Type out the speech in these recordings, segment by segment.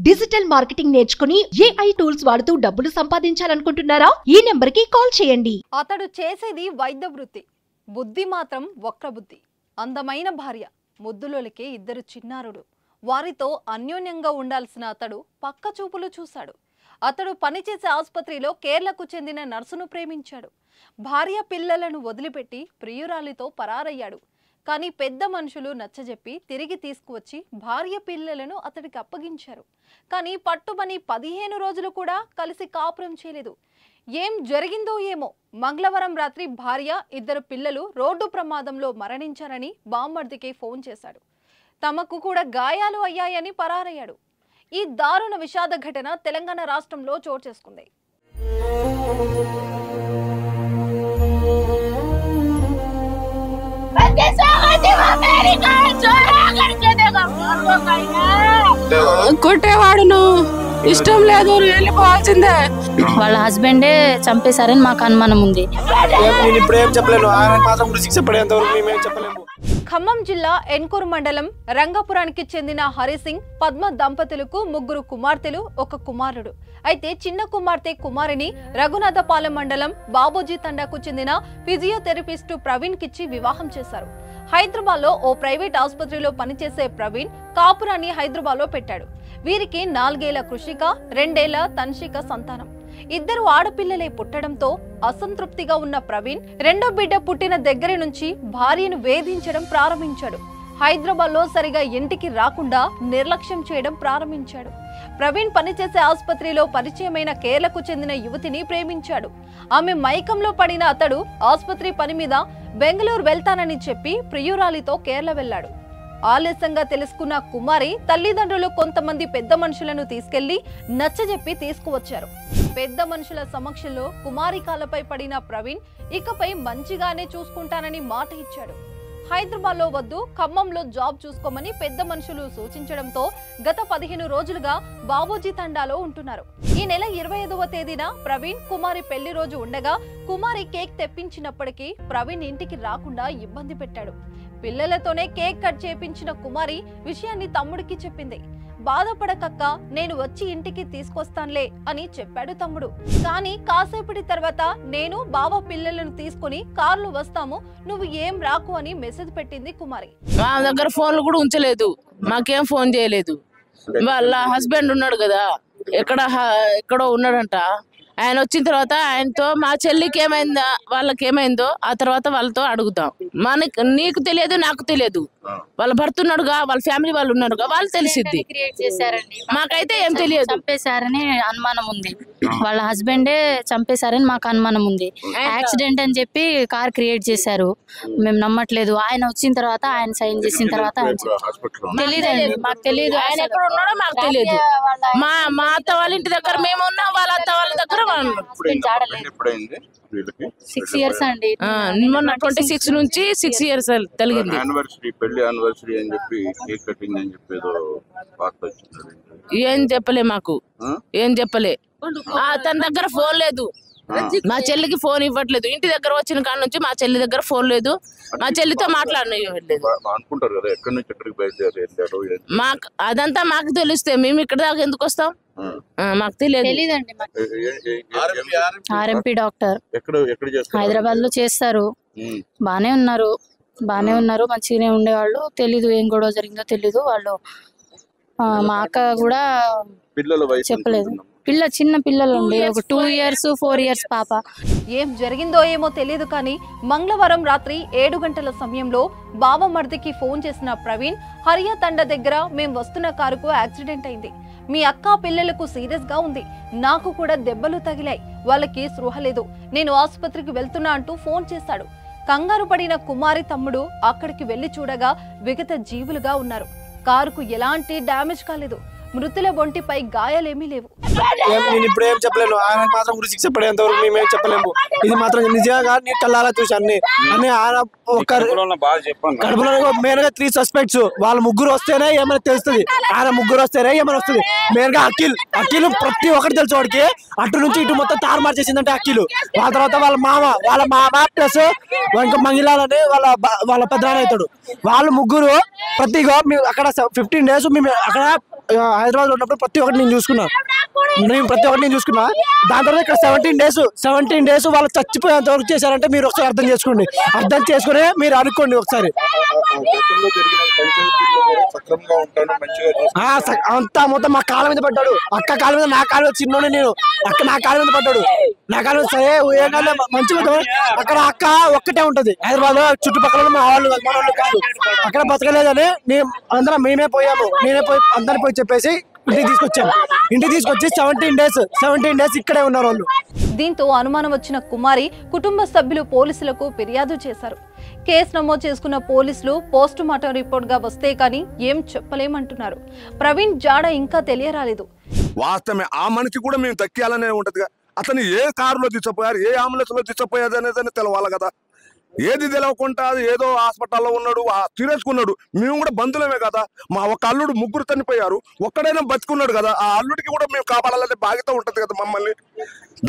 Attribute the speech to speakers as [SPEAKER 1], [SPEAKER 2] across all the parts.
[SPEAKER 1] Digital marketing నేర్చుకుని AI tools వాడుతూ డబ్బులు సంపాదించాలనుకుంటున్నారా? ఈ నెంబర్ కి కాల్ చేయండి.
[SPEAKER 2] అతడు చేసేది వైద్య వృత్తి. బుద్ధి మాత్రం వక్ర బుద్ధి. అందమైన భార్య, ముద్దులోలికే ఇద్దరు చిన్నారులు. వారితో అన్యోన్యంగా ఉండాల్సిన అతడు పక్క చూపులు చూశాడు. అతడు పనిచేసే ఆసుపత్రిలో కేరళకు చెందిన నర్సును ప్రేమించాడు. భార్య పిల్లలను వదిలిపెట్టి ప్రియురాలితో పరారయ్యాడు. కానీ పెద్ద మనుషులు నచ్చజెప్పి తిరిగి తీసుకువచ్చి భార్య పిల్లలను అతడికి అప్పగించారు. కానీ పట్టుబని 15 రోజులు కూడా కలిసి కాపురం చేయలేదు. ఏం జరిగిందో ఏమో, మంగళవారం రాత్రి భార్య, ఇద్దరు పిల్లలు రోడ్డు ప్రమాదంలో మరణించారని బామ్మర్దికి ఫోన్ చేశాడు. తమకు కూడా గాయాలు అయ్యాయని పరారయ్యాడు. ఈ దారుణ విషాద ఘటన తెలంగాణ రాష్ట్రంలో చోటు చేసుకుంది.
[SPEAKER 3] కొట్టేవాడును ఇష్టం లేదు, వెళ్ళిపోవాల్సిందే.
[SPEAKER 4] వాళ్ళ హస్బెండే చంపేశారని మాకు అనుమానం ఉంది.
[SPEAKER 2] ఖమ్మం జిల్లా ఎన్కూరు మండలం రంగాపురానికి చెందిన హరిసింగ్, పద్మ దంపతులకు 3 కుమార్తెలు, 1 కుమారుడు. అయితే చిన్న కుమార్తె కుమారిని రఘునాథపాలెం మండలం బాబోజీ తండాకు చెందిన ఫిజియోథెరపిస్టు ప్రవీణ్ కిచ్చి వివాహం చేశారు. హైదరాబాద్ లో ఓ ప్రైవేట్ ఆసుపత్రిలో పనిచేసే ప్రవీణ్ కాపురాన్ని హైదరాబాద్ లో పెట్టాడు. వీరికి 4 ఏళ్ల కృషిక, 2 ఏళ్ల తన్షిక సంతానం. ఇద్దరు ఆడపిల్లలే పుట్టడంతో అసంతృప్తిగా ఉన్న ప్రవీణ్ రెండో బిడ్డ పుట్టిన దగ్గర నుంచి భార్యను వేధించడం ప్రారంభించాడు. హైదరాబాద్ లో సరిగా ఇంటికి రాకుండా నిర్లక్ష్యం చేయడం ప్రారంభించాడు. ప్రవీణ్ పనిచేసే ఆసుపత్రిలో పరిచయమైన కేరళకు చెందిన యువతిని ప్రేమించాడు. ఆమె మైకంలో పడిన అతడు ఆసుపత్రి పని మీద బెంగళూరు వెళ్తానని చెప్పి ప్రియురాలితో కేరళ వెళ్లాడు. ఆలస్యంగా తెలుసుకున్న కుమారి తల్లిదండ్రులు కొంతమంది పెద్ద మనుషులను తీసుకెళ్లి నచ్చజెప్పి తీసుకువచ్చారు. పెద్ద మనుషుల సమక్షంలో కుమారి కాళ్ళపై పడిన ప్రవీణ్ ఇకపై మంచిగానే చూసుకుంటానని మాట ఇచ్చాడు. హైదరాబాద్ లో వద్దు, ఖమ్మంలో జాబ్ చూసుకోమని పెద్ద మనుషులు సూచించడంతో గత 15 రోజులుగా బాబోజీ తండాలో ఉంటున్నారు. ఈ నెల 25వ తేదీన ప్రవీణ్ కుమారి పెళ్లి రోజు ఉండగా కుమారి కేక్ తెప్పించినప్పటికీ ప్రవీణ్ ఇంటికి రాకుండా ఇబ్బంది పెట్టాడు. పిల్లలతోనే కేక్ కట్ చేపించిన కుమారి విషయాన్ని తమ్ముడికి చెప్పింది. బాధపడకక్క, నేను వచ్చి ఇంటికి తీసుకొస్తానులే అని చెప్పాడు తమ్ముడు. కానీ కాసేపటి తర్వాత నేను బావ పిల్లలను తీసుకుని కార్లో వస్తాము, నువ్వు ఏం రాకు అని మెసేజ్ పెట్టింది కుమారి.
[SPEAKER 3] మా దగ్గర ఫోన్లు కూడా ఉంచలేదు, మాకేం ఫోన్ చేయలేదు. వాళ్ళ హస్బెండ్ ఉన్నాడు కదా, ఎక్కడో ఉన్నాడంట. ఆయన వచ్చిన తర్వాత ఆయనతో మా చెల్లికి ఏమైందా, వాళ్ళకి ఏమైందో ఆ తర్వాత వాళ్ళతో అడుగుతాం. నీకు తెలియదు, నాకు తెలియదు. వాళ్ళ భర్త ఉన్నాడుగా, వాళ్ళ ఫ్యామిలీ వాళ్ళు ఉన్నారుగా, వాళ్ళు తెలిసిద్ది. మాకైతే ఏం తెలియదు.
[SPEAKER 4] చంపేశారని అనుమానం ఉంది. వాళ్ళ హస్బెండే చంపేశారని మాకు అనుమానం ఉంది. యాక్సిడెంట్ అని చెప్పి కార్ క్రియేట్ చేశారు. మేము నమ్మట్లేదు. ఆయన వచ్చిన తర్వాత, ఆయన సైన్ చేసిన తర్వాత తెలియదండి, మాకు తెలియదు.
[SPEAKER 3] ఆయన ఎక్కడ ఉన్నాడో మాకు తెలియదు. మా అత్త వాళ్ళ ఇంటి దగ్గర మేము ఉన్నాం, వాళ్ళ అత్త వాళ్ళ దగ్గర
[SPEAKER 4] 6 ఇయర్స్ అండి.
[SPEAKER 3] మొన్న 26 నుంచి 6 ఇయర్స్ కలిగింది.
[SPEAKER 5] పెళ్లి యానివర్సరీ అని చెప్పి కేక్ కటింగ్ అని చెప్పి
[SPEAKER 3] ఏం చెప్పలే, మాకు ఏం చెప్పలే. తన దగ్గర ఫోన్ లేదు, మా చెల్లికి ఫోన్ ఇవ్వట్లేదు. ఇంటి దగ్గర వచ్చిన కాడ నుంచి మా చెల్లి దగ్గర ఫోన్ లేదు, మా చెల్లితో మాట్లాడలేదు. మాకు అదంతా మాకు తెలిస్తే మేము ఇక్కడ దాకా ఎందుకు వస్తాం? మాకు
[SPEAKER 4] తెలియదండి. ఆర్ఎంపీ డాక్టర్ హైదరాబాద్ లో చేస్తారు. బానే ఉన్నారు, మంచిగానే ఉండేవాళ్ళు. తెలీదు ఏం గొడవ జరిగిందో తెలీదు. వాళ్ళు మా అక్క కూడా చెప్పలేదు. చిన్న పిల్లలు ఉండే, ఒక 2 ఇయర్స్ 4 ఇయర్స్ పాప.
[SPEAKER 2] ఏం జరిగిందో ఏమో తెలియదు కానీ మంగళవారం రాత్రి 7 గంటల సమయంలో బావమర్దికి ఫోన్ చేసిన ప్రవీణ్, హరియా తండ దగ్గర మేం వస్తున్న కారుకు యాక్సిడెంట్ అయింది. మీ అక్క పిల్లలకు సీరియస్ గా ఉంది, నాకు కూడా దెబ్బలు తగిలాయి, వాళ్ళకి స్పృహ లేదు, నేను ఆసుపత్రికి వెళ్తున్నా అంటూ ఫోన్ చేశాడు. కంగారు పడిన కుమారి తమ్ముడు అక్కడికి వెళ్లి చూడగా విగత జీవులుగా ఉన్నారు. కారుకు ఎలాంటి డ్యామేజ్ కాలేదు. మృతుల ఒంటిపై గాయాలేమీ లేవు.
[SPEAKER 6] నేను ఇప్పుడు ఏం చెప్పలేను. ఆయన మాత్రం గురించి చెప్పేంత వరకు మేమేం చెప్పలేము. ఇది మాత్రం నిజంగా నీ కళ్ళారా చూసి అన్ని ఆయన కడుపులో మెయిన్ గా 3 సస్పెక్ట్స్. వాళ్ళ 3 వస్తేనే ఏమైనా తెలుస్తుంది, ఆయన 3 వస్తేనే ఏమైనా వస్తుంది. మెయిన్ గా అఖిల్ ప్రతి ఒక్కటి తెలుసు వాడికి. అటు నుంచి ఇటు మొత్తం తారు మార్చేసిందంటే అఖిల్. వాళ్ళ తర్వాత వాళ్ళ మామ ప్లస్ ఇంకా మంగిలాలని వాళ్ళ పెద్ద అవుతాడు. వాళ్ళు 3 ప్రతిగా అక్కడ 15 days మేము అక్కడ హైదరాబాద్ ఉన్నప్పుడు ప్రతి ఒక్కటి నేను చూసుకున్నా. దాని తర్వాత ఇక్కడ 17 days వాళ్ళు చచ్చిపోయేంత వరకు చేశారంటే మీరు ఒకసారి అర్థం చేసుకుని మీరు అనుకోండి ఒకసారి. అంతా మొత్తం మా కాళ్ళ మీద పడ్డాడు, అక్క కాళ్ళ మీద, నా కాళ్ళ మీద, చిన్నోని నేను, అక్క నా కాళ్ళ మీద పడ్డాడు, నా కాళ్ళ మీద. సరే ఏం కాదు మంచిగా, అక్కడ అక్క ఒక్కటే ఉంటది హైదరాబాద్ లో, చుట్టుపక్కల మన వాళ్ళు కాదు, అక్కడ బతకలేదని మేమే పోయాము. నేనే పోయి అందరిని పోయి చెప్పేసి ఇంటికి తీసుకొచ్చి 17 days ఇక్కడే ఉన్నారు వాళ్ళు.
[SPEAKER 2] దీంతో అనుమానం వచ్చిన కుమారి కుటుంబ సభ్యులు పోలీసులకు ఫిర్యాదు చేశారు. కేసు నమోదు చేసుకున్న పోలీసులు పోస్ట్ మార్టం రిపోర్ట్ గా వస్తే కానీ ఏం చెప్పలేమంటున్నారు. ప్రవీణ్ జాడ ఇంకా తెలియరాలేదు.
[SPEAKER 7] వాస్తవమే, ఆ మనిషి కూడా మేము తక్కియాలనే ఉంటది. అతను ఏ కారులో తీసుకుపోయారు, ఏ అంబులెన్స్ లో తీసుకుపోయారు అనేది తెలవాలి కదా. ఏది తెలవకుండా ఏదో హాస్పిటల్లో ఉన్నాడు, తీరేసుకున్నాడు. మేము కూడా బంధువులమే కదా. మా ఒక అల్లుడు 3 చనిపోయారు, ఒక్కడైనా బతుకున్నాడు కదా. ఆ అల్లుడికి కూడా మేము కాపాడాలనే బాధ్యత ఉంటది కదా మమ్మల్ని.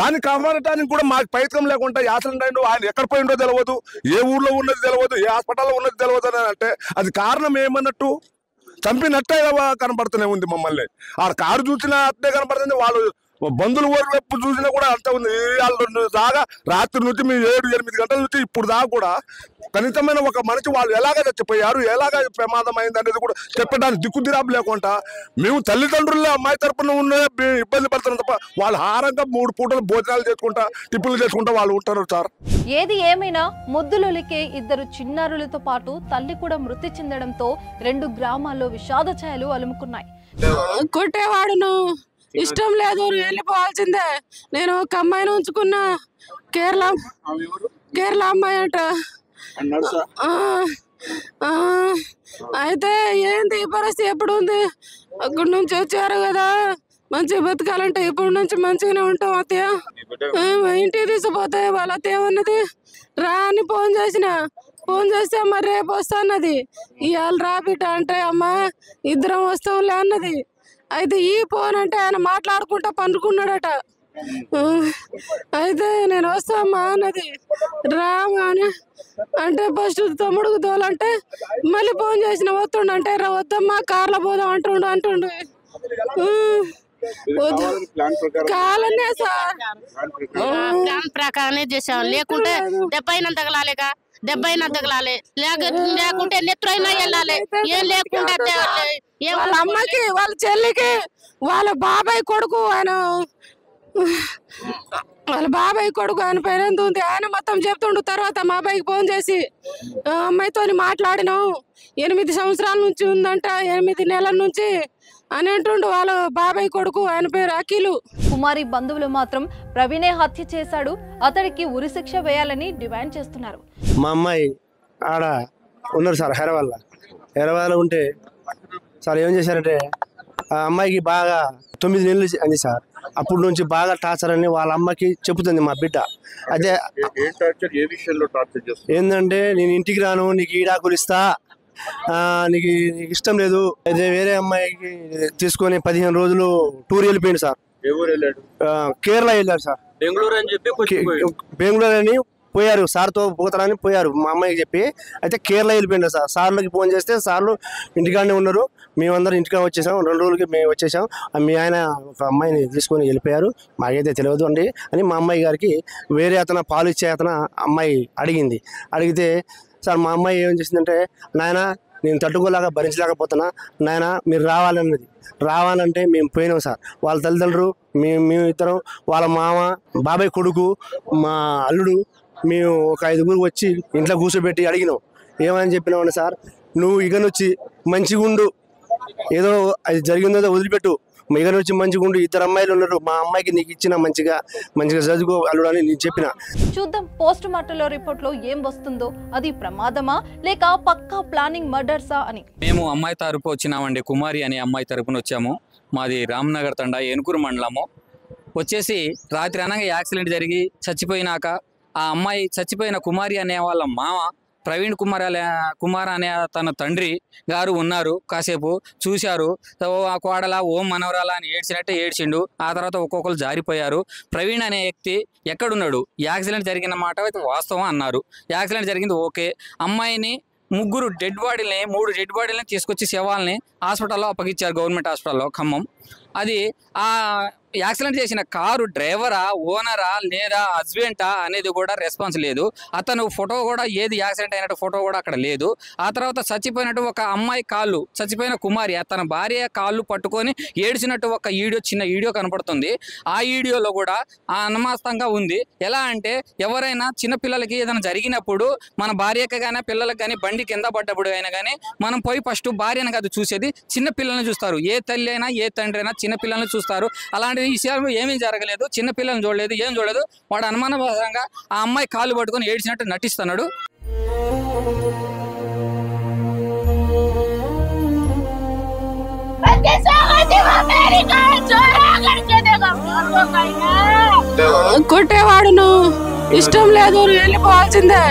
[SPEAKER 7] దాన్ని కాపాడటానికి కూడా మాకు ప్రయత్నం లేకుండా యాక్సిడెంట్ అయిండు, ఆయన ఎక్కడ పోయిండో తెలియదు, ఏ ఊర్లో ఉన్నది తెలియదు, ఏ హాస్పిటల్లో ఉన్నది తెలియదు అని అంటే అది కారణం ఏమన్నట్టు చంపినట్టే కనబడుతూనే ఉంది మమ్మల్ని. ఆ కారు చూసినా అట్టే కనబడుతుంది, వాళ్ళు బంధువుల ఊరు వైపు చూసినా కూడా అంతే ఉంది. వాళ్ళు దాకా రాత్రి నుంచి మేము 7-8 గంటల నుంచి ఇప్పుడు దాకా కూడా కనీసమైన ఒక మనిషి వాళ్ళు ఎలాగ చచ్చిపోయారు, ఎలాగ ప్రమాదం అయింది అనేది కూడా చెప్పడానికి దిక్కుదిరాబు లేకుండా మేము తల్లిదండ్రుల్లో అమ్మాయి తరపున ఉన్న ఇబ్బంది పడుతున్నాం తప్ప వాళ్ళు హారంగా 3 పూటలు భోజనాలు చేసుకుంటా టిప్పులు చేసుకుంటా వాళ్ళు ఉంటారు సార్.
[SPEAKER 2] ఏది ఏమైనా ముద్దులొలికే 2 చిన్నారులతో పాటు తల్లి కూడా మృతి చెందడంతో 2 గ్రామాల్లో విషాద ఛాయలు అలుముకున్నాయి.
[SPEAKER 3] కొట్టేవాడును ఇష్టం లేదు, వెళ్ళిపోవాల్సిందే. నేను ఒక అమ్మాయిని ఉంచుకున్నా, కేరళ అమ్మాయి అంట. అయితే ఏంటి పరిస్థితి ఎప్పుడు ఉంది? అక్కడి నుంచి వచ్చారు కదా, మంచిగా బతకాలంటే ఇప్పటి నుంచి మంచిగానే ఉంటాం అత్తయ్య. ఇంటికి తీసుకుపోతే వాళ్ళ అత్తయ్య ఉన్నది రా అని ఫోన్ చేస్తే మరి రేపు వస్తా అన్నది. ఇవాళ రాబిట అంటే అమ్మ ఇద్దరం వస్తాంలే అన్నది. అయితే ఈ ఫోన్ అంటే ఆయన మాట్లాడుకుంటా పండుకున్నాడట. అయితే నేను వస్తామ్మా అన్నది. రామా అని అంటే ఫస్ట్ తమ్ముడుకు తోలంటే మళ్ళీ ఫోన్ చేసిన వస్తుండ అంటే వద్దమ్మా కార్లో పోదాం అంటుండు. కాలనే సార్
[SPEAKER 4] ప్లాన్ ప్రకారమే చేసాం, లేకుంటే 70 తగలాలేక 70 తగలాలి, లేకుంటే నెత్తురైనా వెళ్ళాలి. ఏం లేకుండా
[SPEAKER 3] వాళ్ళ అమ్మకి, వాళ్ళ చెల్లికి, వాళ్ళ బాబాయ్ కొడుకు ఆయన పైన ఉంది. ఆయన మొత్తం చెప్తుండు. తర్వాత మా అబ్బాయికి ఫోన్ చేసి అమ్మాయితో మాట్లాడినాం, 8 సంవత్సరాల నుంచి ఉందంట, 8 నెలల నుంచి అని అంటుండు వాళ్ళ బాబాయ్ కొడుకు. ఆయన పేరు అఖిలు.
[SPEAKER 2] కుమారి బంధువులు మాత్రం ప్రవీణే హత్య చేశాడు, అతడికి ఉరిశిక్ష వేయాలని డిమాండ్ చేస్తున్నారు.
[SPEAKER 6] మా అమ్మాయి ఆడ ఉన్నారు సార్, హైదరాబాద్లో ఉంటే సార్ ఏం చేశారంటే ఆ అమ్మాయికి బాగా 9 నెలలు అంది సార్. అప్పటి నుంచి బాగా టార్చర్ అని వాళ్ళ అమ్మకి చెబుతుంది మా బిడ్డ. అదే ఏంటంటే నేను ఇంటికి రాను, నీకు ఈడాకులు ఇస్తా, నీకు ఇష్టం లేదు. అయితే వేరే అమ్మాయికి తీసుకొని 15 రోజులు టూర్ వెళ్ళిపోయింది సార్. కేరళ వెళ్ళారు సార్, బెంగళూరు అని పోయారు, సార్తో పోతారని పోయారు మా అమ్మాయికి చెప్పి. అయితే కేరళ వెళ్ళిపోయింది సార్. సార్లకి ఫోన్ చేస్తే సార్లు ఇంటికాడనే ఉన్నారు, మేమందరం ఇంటికాడ వచ్చేసాం, 2 రోజులకి మేము వచ్చేసాం. మీ ఆయన ఒక అమ్మాయిని తీసుకొని వెళ్ళిపోయారు, మాకైతే తెలియదు అండి అని మా అమ్మాయి గారికి వేరే అతను పాలు ఇచ్చే అమ్మాయి అడిగితే సార్ మా అమ్మాయి ఏం చేసిందంటే, నాయన నేను తట్టుకోలేక భరించలేకపోతున్నా నాయన, మీరు రావాలంటే మేము పోయినాం సార్. వాళ్ళ తల్లిదండ్రులు, మేము ఇద్దరం, వాళ్ళ మామ, బాబాయ్ కొడుకు, మా అల్లుడు, మేము ఒక 5 వచ్చి ఇంట్లో కూర్చోబెట్టి అడిగినాం. ఏమని చెప్పినామని సార్, నువ్వు ఇక నుంచి మంచిగా ఉండు, ఏదో అది జరిగిందో వదిలిపెట్టు, ఇక నుంచి మంచిగా ఉండు, 2 అమ్మాయిలు ఉన్నారు, మా అమ్మాయికి నీకు ఇచ్చిన మంచిగా చదువుకో అల్లుడు అని నేను చెప్పిన.
[SPEAKER 2] చూద్దాం పోస్ట్ మార్టం రిపోర్ట్ లో ఏం వస్తుందో, అది ప్రమాదమా లేక పక్కా ప్లానింగ్ మర్డర్సా అని.
[SPEAKER 8] మేము అమ్మాయి తరపు వచ్చినామండి, కుమారి అనే అమ్మాయి తరపున వచ్చాము. మాది రామ్నగర్ తండా, ఏనుకూరు మండలము. వచ్చేసి రాత్రి అనగా యాక్సిడెంట్ జరిగి చచ్చిపోయినాక ఆ అమ్మాయి చచ్చిపోయిన కుమారి అనే వాళ్ళ మామ ప్రవీణ్ కుమార్ అనే తన తండ్రి గారు ఉన్నారు. కాసేపు చూశారు, ఆ కోడల ఓం మనవరాల అని ఏడ్చినట్టే ఏడ్చిండు. ఆ తర్వాత ఒక్కొక్కరు జారిపోయారు. ప్రవీణ్ అనే వ్యక్తి ఎక్కడున్నాడు, యాక్సిడెంట్ జరిగిన మాట అయితే వాస్తవం అన్నారు. యాక్సిడెంట్ జరిగింది ఓకే, అమ్మాయిని 3 డెడ్ బాడీలని తీసుకొచ్చి శవాలని హాస్పిటల్లో అప్పగించారు, గవర్నమెంట్ హాస్పిటల్లో ఖమ్మం. అది ఆ యాక్సిడెంట్ చేసిన కారు డ్రైవరా, ఓనరా లేదా హస్బెండా అనేది కూడా రెస్పాన్స్ లేదు. అతను ఫోటో కూడా ఏది యాక్సిడెంట్ అయినట్టు ఫోటో కూడా అక్కడ లేదు. ఆ తర్వాత చచ్చిపోయినట్టు ఒక అమ్మాయి కాళ్ళు, చచ్చిపోయిన కుమారి తన భార్య కాళ్ళు పట్టుకొని ఏడ్చినట్టు ఒక చిన్న వీడియో కనపడుతుంది. ఆ వీడియోలో కూడా అనుమాస్తంగా ఉంది. ఎలా అంటే ఎవరైనా చిన్నపిల్లలకి ఏదైనా జరిగినప్పుడు మన భార్యకి కానీ పిల్లలకి కానీ బండి కింద పడ్డప్పుడు అయినా కానీ మనం పోయి ఫస్ట్ భార్యను కాదు చూసేది, చిన్న పిల్లల్ని చూస్తారు. ఏ తల్లి అయినా ఏ తండ్రి అయినా చిన్న పిల్లల్ని చూస్తారు. అలాంటి విషయాలు ఏమీ జరగలేదు, చిన్న పిల్లల్ని చూడలేదు, ఏం చూడలేదు. వాడు అనుమానపరంగా ఆ అమ్మాయి కాళ్ళు పట్టుకొని ఏడ్చినట్టు నటిస్తున్నాడు.
[SPEAKER 3] కొట్టేవాడు నువ్వు ఇష్టం లేదు, వెళ్ళిపోవాల్సిందే.